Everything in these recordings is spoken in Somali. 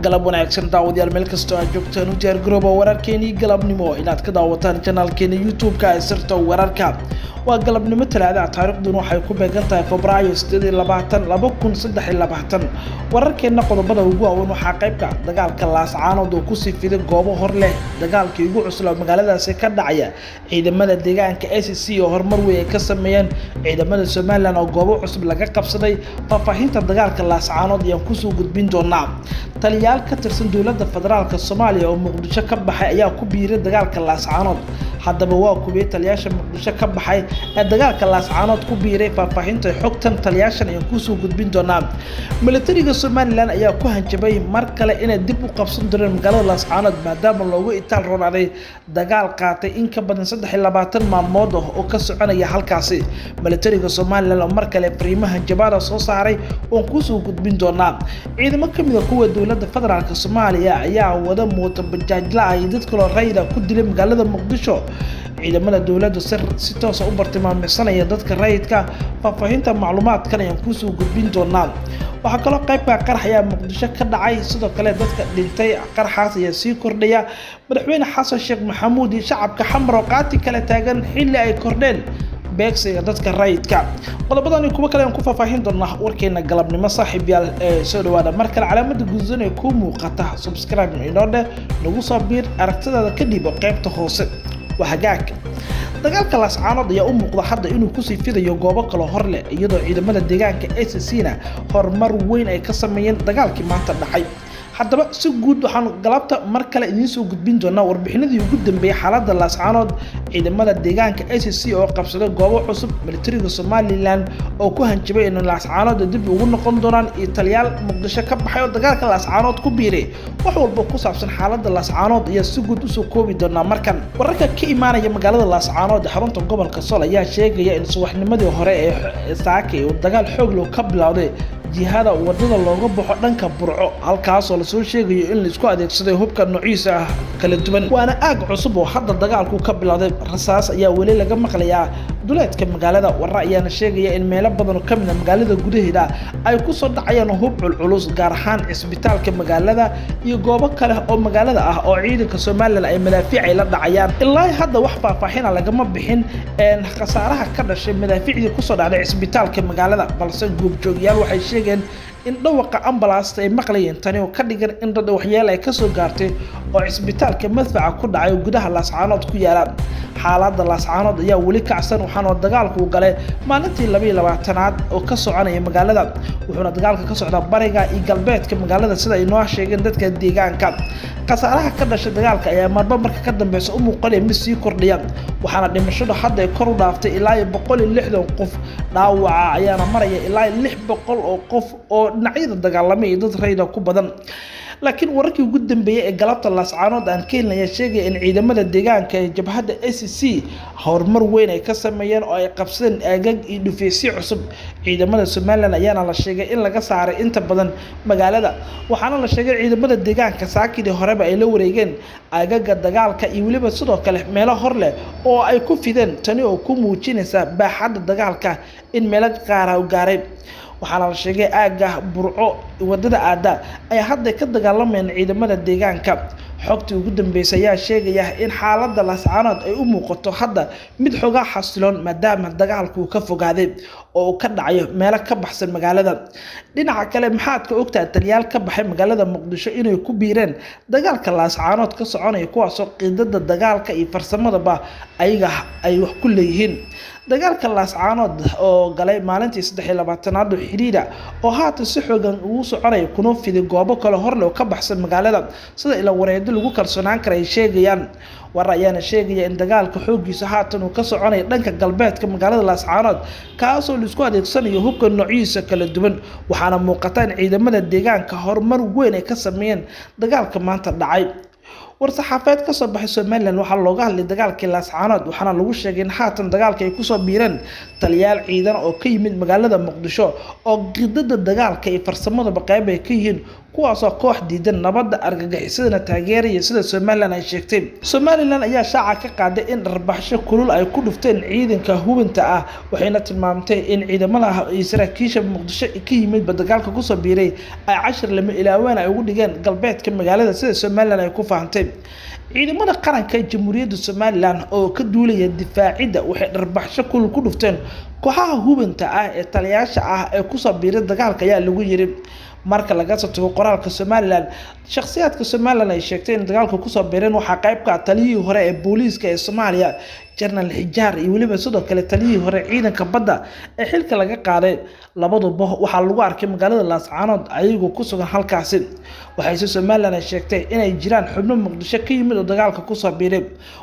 galab wanaagsan daawadayaal meel kasta aad joogtaan u diyaar garooba wararkeena galabnimo inaad ka daawataan channelkeena YouTube-ka ee sirta wararka waa galabnimo talaada taariikhduna waxay ku beegan tahay Febraayo 28 2023 wararkeena qodobada ugu waaweyn waxa qaybka dagaalka Laascaanood oo ku sii fiday goobo hor leh dagaalkii ugu cusub magaaladaas ka dhacaya ciidamada deegaanka SSC oo horumar weyn ka sameeyeen ciidamada Soomaaliland oo goobo cusub laga qabsaday faafahinta dagaalka Laascaanood ayaan ku soo gudbin doonaa taliyaal ka tirsan dawladda federaalka Soomaaliya oo Muqdisho ka baxay ayaa ku biiray dagaalka Laascaanood haddaba waa kuwii taliyaasha Muqdisho ka baxay ee dagaalka Laascaanood ku biiray faafahinta xogtan taliyaashan ayaan ku soo gudbin doonaa militariga Soomaaliland ayaa ku hanjabay mar kale inay dib u qabsan doonaan magaalada Laascaanood maadaama loogu itaal roonaaday dagaal qaatay in ka badan 23 maalmood oo ka soconaya halkaasi militariga Soomaaliland oo mar kale fariimaha jabaada soo saaray oo ku soo gudbin doonaa ciidamo kamid ah kuwa dawladda federaalka Soomaaliya ayaa wada mooto bajaajla ay dadka loo rayda ku dilay magaalada Muqdisho ciidamada dawladda si toos ah u bartilmaameedsanaya dadka rayidka faafahinta macluumaadkan ayaan ku soo gudbin doonaa waxa kale qaybka qarxaya Muqdisho ka dhacay sidoo kale dadka dhintay qarxaas ayaa sii kordhaya madaxweyne Xasan Sheekh Maxamuud iyo shacabka xamro qaati kala taagan xilli ay kordheen beegsiga dadka rayidka qodobadani kuwa kale aan ku faafahin doonaa warkeena galabnimo saaxiibayaal soo dhawaada mar kale calaamada guduudan ee ku muuqata subscribe inoo dheh nagu soo biir aragtidaada ka dhibo qaybta hoose وحقاك dagaalka Laascaanood ayaa u muuqda hadda inuu ku sii fidayo goobo kale hor leh iyadoo ciidamada deegaanka SSC-na horumar weyn ay ka sameeyeen dagaalkii maanta dhacay haddaba si guud waxaan galabta mar kale idin soo gudbin doonaa warbixinadii ugu dambeeyay xaaladda Laascaanood ciidamada deegaanka SSC oo qabsaday goobo cusub militariga Soomaaliland oo ku hanjabay in Laascaanood dib ugu noqon doonaan Italiyaal Muqdisho ka baxay oo dagaalka Laascaanood ku biiray wax walba ku saabsan xaaladda Laascaanood iyo si guud u soo koobi doonaa markan wararka ka imaanaya magaalada Laascaanood xarunta gobolka Sool ayaa sheegaya in subaxnimadii hore ee saakay oo dagaal xoog leh ka bilowday jihada wadada looga baxo dhanka Burco halkaas oo la soo sheegayo in la isku adeegsaday hubka noociisa kala duwan waana aag cusub oo hadda dagaalku ka bilowday rasaas ayaa wali laga maqlayaa duleedka magaalada warar ayaana sheegaya in meelo badan oo kamid ah magaalada gudaheeda ay ku soo dhacayaan hub culus gaar ahaan isbitaalka magaalada iyo goobo kale oo magaalada ah oo ciidanka Soomaaliland ay madaafiic la dhacayaan ilaa hadda wax faahfaahin laga ma bixin khasaaraha ka dhashay madaafiicda ku soo dhacday isbitaalka magaalada balse goobjoogayaal waxay sheegeen in dhawaqa ambulance ay maqlayeen tani oo ka dhigan in dad waxyeello ay ka soo gaartay oo isbitaalka madfaca ku dhacay gudaha Laascaanood ku yaala xaaladda Laascaanood ayaa wali kacsan waxaana dagaalku galay maalintii 22aad oo ka soconaya magaalada wuxuuna dagaalka ka socdaa bariga iyo galbeedka magaalada sida ay noo sheegeen dadka deegaanka khasaaraha ka dhashay dagaalka ayaa marba marka ka dambeysay u muuqanaya mid sii kordhiya waxaana dhimashadu hadda ay kor u dhaaftay ilaa 160 qof dhaawaca ayaana maraya ilaa 600 oo qof oo dhinacyada dagaalamay dad rayid ku badan laakiin wararkii ugu dambeeyay ee galabta Laascaanood aan keenaya sheegay in ciidamada deegaanka ee jabhadda SSC horumar weyn ay ka sameeyeen oo ay qabsadeen aagag iyo dhufeysyo cusub ciidamada Soomaaliland ayaana la sheegay in laga saaray inta badan magaalada waxaana la sheegay ciidamada deegaanka saakidii horeba ay la wareegeen aagaga dagaalka iyo waliba sidoo kale meelo hor leh oo ay ku fideen tani oo ku muujinaysa baaxadda dagaalka in meelo qaar ah u gaaray waxaana la sheegay aaga Burco wadada aada ay hadda ka dagaalamayaan ciidamada deegaanka xogtii ugu dambeysay ayaa sheegaya in xaaladda Laascaanood ay u muuqato hadda mid xogaa xasiloon maadaama dagaalku ka fogaaday oo ka dhacayo meelo ka baxsan magaalada dhinaca kale maxaad ka ogtahay taliyaal ka baxay magaalada Muqdisho inay ku biireen dagaalka Laascaanood ka soconaya kuwaas oo qiidada dagaalka iyo farsamadaba ayaga ay wax ku leeyihiin dagaalka Laascaanood oo galay maalintii 23aad oo xiriira oo haatan si xoogan ugu soconay kuna fiday goobo kale hor leh oo ka baxsan magaalada sida ila wareed lagu kalsoonaan karay sheegayaan war ayaana sheegaya in dagaalka xoogiisa haatan uu ka soconay dhanka galbeedka magaalada Laascaanood kaas oo la isku adeegsanayo hubka noociisa kala duwan waxaana muuqata in ciidamada deegaanka horumar weyn ay ka sameeyeen dagaalka maanta dhacay war-saxaafadeed ka soo baxay Somaliland waxaa looga hadlay dagaalkii Laascaanood waxaana lagu sheegay in haatan dagaalka ay ku soo biireen taliyaal ciidan oo ka yimid magaalada Muqdisho oo qidada dagaalka iyo farsamada qayb ay ka yihiin kuwaas oo koox diidan nabadda argagixisadana taageeraya sida Somaliland ay sheegtay. Somaliland ayaa shaaca ka qaaday in darbaxsho kulul ay ku dhufteen ciidanka hubinta ah waxayna tilmaamtay in ciidamada Israa'iisha Muqdisho ka yimid dagaalka ku soo biiray ay 10 lama ilaawaan ay ugu dhigeen galbeedka magaalada sida Somaliland ay ku fahamtay. ciidamada qaranka Jamhuuriyadda Somaliland oo ka duulaya difaacidda waxay darbaxsho kulul ku dhufteen kooxaha hubinta ah ee taliyaasha ah ee ku soo biiray dagaalka ayaa lagu yiri marka laga soo tago qoraalka Somaliland shakhsiyaadka Somaliland ay sheegtay in dagaalka ku soo biireen waxa qayb ka taliyihii hore ee booliiska ee Soomaaliya General Xijaar iyo waliba sidoo kale taliyihii hore ciidanka badda ee xilka laga qaaday labaduba waxa lagu arkay magaalada Laascaanood ayagoo ku sugan halkaasi waxay Somaliland ay sheegtay inay jiraan xubno Muqdisho ka yimid oo dagaalka ku soo biiray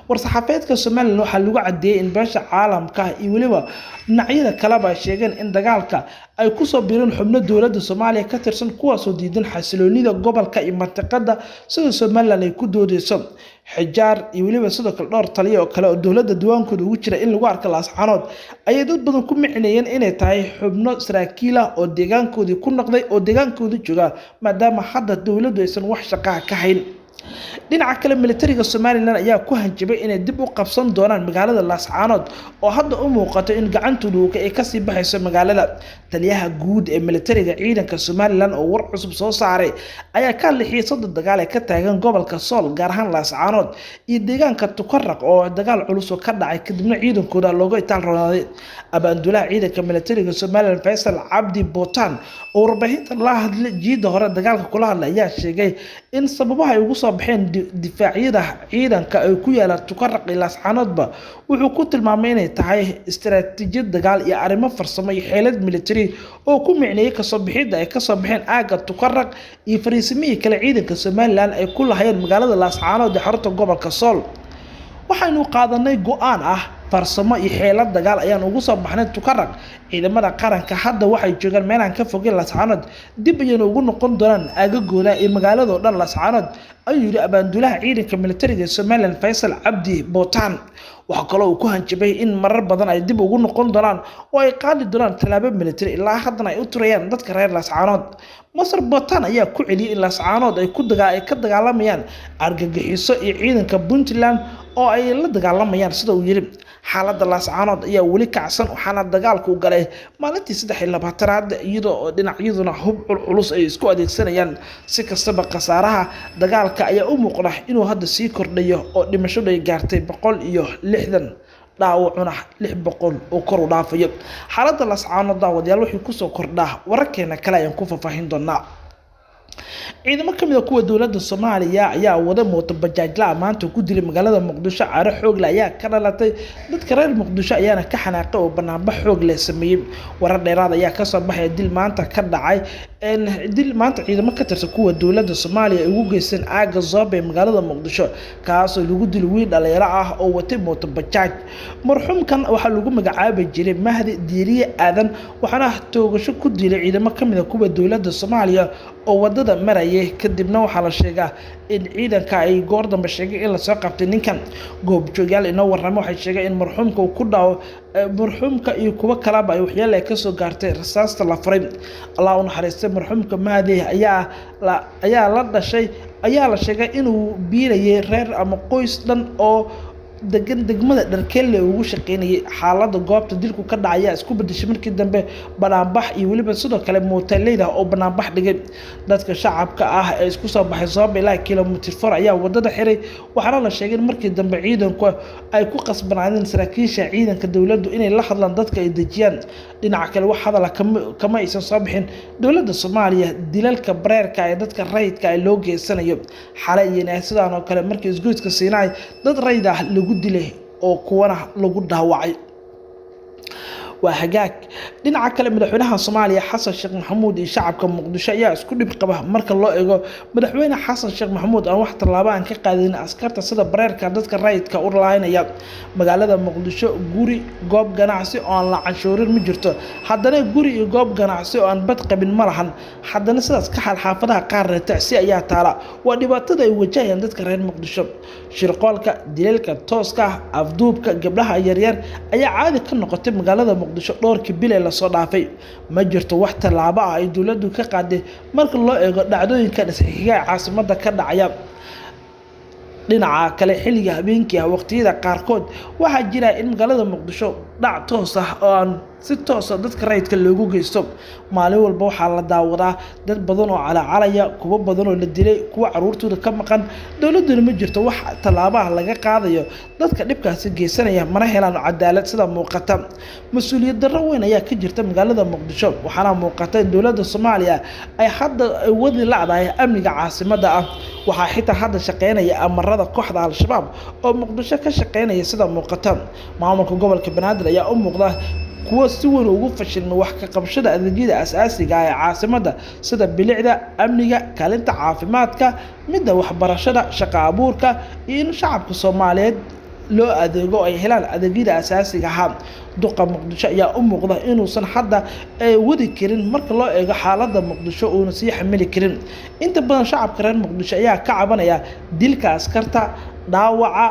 war-saxaafadeedka Somaliland waxa lagu cadeeyay in beesha caalamka iyo waliba dhinacyada kale ay sheegeen in dagaalka ay ku soo biireen xubno dawladda Soomaaliya ka tirsan kuwaas oo diidan xasiloonida gobolka iyo mantiqada sida Somaliland ay ku doodayso Xijaar iyo waliba sidoo kale dhowr taliye oo kale oo dawladda diwaankooda ugu jira in lagu arko Laascaanood ayay dad badan ku micneeyeen inay tahay xubno saraakiil ah oo deegaankoodii ku noqday oo deegaankooda jooga maadaama hadda dawladdu aysan wax shaqo ka hayn. dhinaca kale militariga Somaliland ayaa ku hanjabay inay dib u qabsan doonaan magaalada Laascaanood oo hadda u muuqato in gacantoodu ay ka sii baxayso magaalada. taliyaha guud ee militariga ciidanka Somaliland oo war cusub soo saaray ayaa ka lixiyay saddex dagaal ee ka taagan gobolka Sool gaar ahaan Laascaanood iyo deegaanka Tukarraq oo dagaal culus ka dhacay kadibna ciidankooda looga itaal roonaaday. abaandulaha ciidanka militariga Somaliland Faisal Cabdi Bootaan oo warbaahinta la hadlay jiida hore dagaalka kula hadlay ayaa sheegay in sababaha ay ugu soo baxeen difaacyada ciidanka ay ku yaalaan Tukarraq iyo Laascaanoodba wuxuu ku tilmaamay inay tahay istiraatiijiyad dagaal iyo arrimo farsamo iyo xeelad militari oo ku micneeyay ka soo bixida ay ka soo baxeen aaga Tukarraq iyo fariisimihii kale ciidanka Somaliland ay ku lahayeen magaalada Laascaanood ee xarunta gobolka Sool. waxaynu qaadanay go'aan ah farsamo iyo xeelad dagaal ayaan ugu soo baxnay Tukarraq ciidamada qaranka hadda waxay joogaan meel aan ka fogeen Laascaanood dib ayayna ugu noqon doonaan aagagooda iyo magaalada oo dhan Laascaanood ayuu yiri abaandulaha ciidanka militariga Somaliland Faisal Cabdi Bootaan. waxa kale oo ku hanjabay in marar badan ay dib ugu noqon doonaan oo ay qaadi doonaan talaabo militari ilaa haddana ay u turayaan dadka reer Laascaanood. Masar Bootaan ayaa ku celiyay in Laascaanood ay ka dagaalamayaan argagixiso iyo ciidanka Puntland oo ay la dagaalamayaan sida uu yiri. xaaladda Laascaanood ayaa wali kacsan waxaana dagaalku u galay maalintii 23aad iyadoo dhinacyaduna hub culus ay isku adeegsanayaan si kastaba qasaaraha dagaalka ayaa u muuqda inuu hadda sii kordhayo oo dhimashadu ay gaartay 160 dhaawacuna 600 oo kor u dhaafayo. xaaladda Laascaanood daawadayaal wixii ku soo kordhaa wararkeena kale ayaan ku faahfaahin doonaa. ciidamo kamid ah kuwa dawladda Soomaaliya ayaa wada mooto bajaajla maanta ku dilay magaalada Muqdisho caaro xoog leh ayaa ka dhalatay dadka reer Muqdisho ayaana ka xanaaqay oo banaanbax xoog leh sameeyay. warar dheeraad ayaa ka soo baxay dil maanta ka dhacay ciidamo ka tirsan kuwa dawladda Soomaaliya ay ugu geysteen aaga Zoobe magaalada Muqdisho kaas oo lagu dilay wiil dhalinyaro ah oo watay mooto bajaaj. marxuumkan waxa lagu magacaabay jiray Mahdi Diiriye Aadan waxaana toogasho ku dilay ciidamo kamid ah kuwa dawladda Soomaaliya oo wadada marayay kadibna waxa la sheegay in ciidanka ay goor dambe sheegay in la soo qabtay ninkan. goobjoogayaal inoo warramo waxay sheegay in marxuumka uu ku dhaw marxuumka iyo kuwa kalaba ay waxyeelay ka soo gaartay rasaasta la furay. Allah u naxariistay marxuumka Mahdi ayaa la sheegay inuu biilayay reer ama qoys dhan oo degan degmada Dharkelle ugu shaqeynayay. xaaladda goobta dilku ka dhacay isku bedeshay markii dambe banaanbax iyo waliba sidoo kale mooteeleyda oo banaanbax dhigay. dadka shacabka ah ee isku soo baxay Zoobe ilaa kilomitir 4 ayaa wadada xiray waxaana la sheegay in markii dambe ciidanku ay ku qasbanaadeen saraakiisha ciidanka dawladdu inay la hadlaan dadka ay dejiyaan. dhinaca kale wax hadal kama aysan soo bixin dawladda Soomaaliya dilalka bareerka ee dadka rayidka ay loo geysanayo. xalay iyo sidoo kale markii isgoyska Siinay dad rayid ah lagu dilay oo kuwana lagu dhaawacay. وهجاك دين عكلا مدحوينها الصومالية حسن الشيخ محمود شعب كمقدشة يا اسكو دب قبه marka loo eego madaxweyne xasan sheekh maxamuud aan wax talaabo aan ka qaadin askarta sida bareerka dadka raayidka u raaynaya magaalada muqdisho guri goob ganacsi oo aan la canshuurin ma jirto haddana guri iyo goob ganacsi oo aan bad qabin ma lahan haddana sidaas ka xal xaafadaha qaar taasi ayaa taala waa dhibaatada ay wajahayaan dadka reer muqdisho shirqoolka dileelka tooska afduubka gabdhaha yaryar ayaa caadi ka noqotay magaalada muqdisho dhowrkii bil ee la soo dhaafay ma jirto wax talaabo ah ay dawladdu ka qaaday marka loo eego dhacdooyinka dhisxiga caasimada ka dhacaya dhinaca kale xilliga habeenkii waqtiyada qaarkood waxa jira in magaalada muqdisho dhac toos ah oo aan si toos ah dadka raydka loogu geysto maalin walba waxa la daawadaa dad badan oo calacalaya kuwa badan oo la dilay kuwa caruurtooda ka maqan dawladdu ma jirto wax talaabaha laga qaadayo dadka dhibkaasi geysanaya mana helaan cadaalad sida muuqata mas'uuliyad darro weyn ayaa ka jirta magaalada muqdisho waxaana muuqata in dawladda Soomaaliya ay hadda wadi lacday amniga caasimada ah waxa xitaa hadda shaqeynaya amarada kooxda al-shabaab oo muqdisho ka shaqeynaya sida muuqata maamulka gobolka Banaadir ayaa u muuqda kuwa si weyn ugu fashilmay wax ka qabashada adeegyada aasaasiga ah ee caasimada sida bilicda amniga kaalinta caafimaadka midda waxbarashada shaqo abuurka iyo shacabka Soomaaliyeed loo adeego ay helaan adeegyada aasaasiga ah duqa muqdisho ayaa u muuqda inuusan hadda wadi karin marka loo eego xaaladda muqdisho oo si xamili karin inta badan shacabka reer muqdisho ayaa ka cabanaya dilka askarta dhaawaca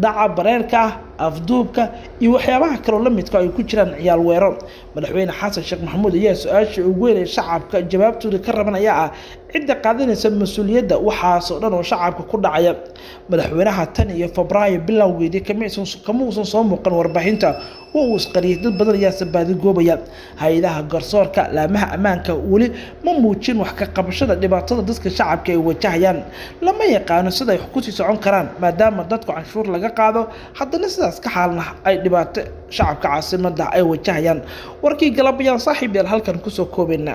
dhaca bareerka afduubka iyo waxyaabaha kale oo la midka ay ku jiraan ciyaal weerar madaxweyne xasan sheekh maxamuud ayaa su'aasha ugu weynay shacabka jawaabtooda ka rabanaya cidda qaadanaysa mas'uuliyadda waxaas oo dhan oo shacabka ku dhacaya madaxweynaha tan iyo Febraayo bilowgeedii kama uusan soo muuqan warbaahinta oo uu isqariyay dad badan ayaa sabaadi goobaya hay'adaha garsoorka laamaha ammaanka wali ma muujin wax ka qabashada dhibaatada dadka shacabka ay wajahayaan lama yaqaan sida ay ku sii socon karaan maadaama dadku canshuur laga qaado haddana sidaas ka xaalna ay dhibaato shacabka caasimada ay wajahayaan warkii galabiyaan saaxiib yar halkan ku soo koobayna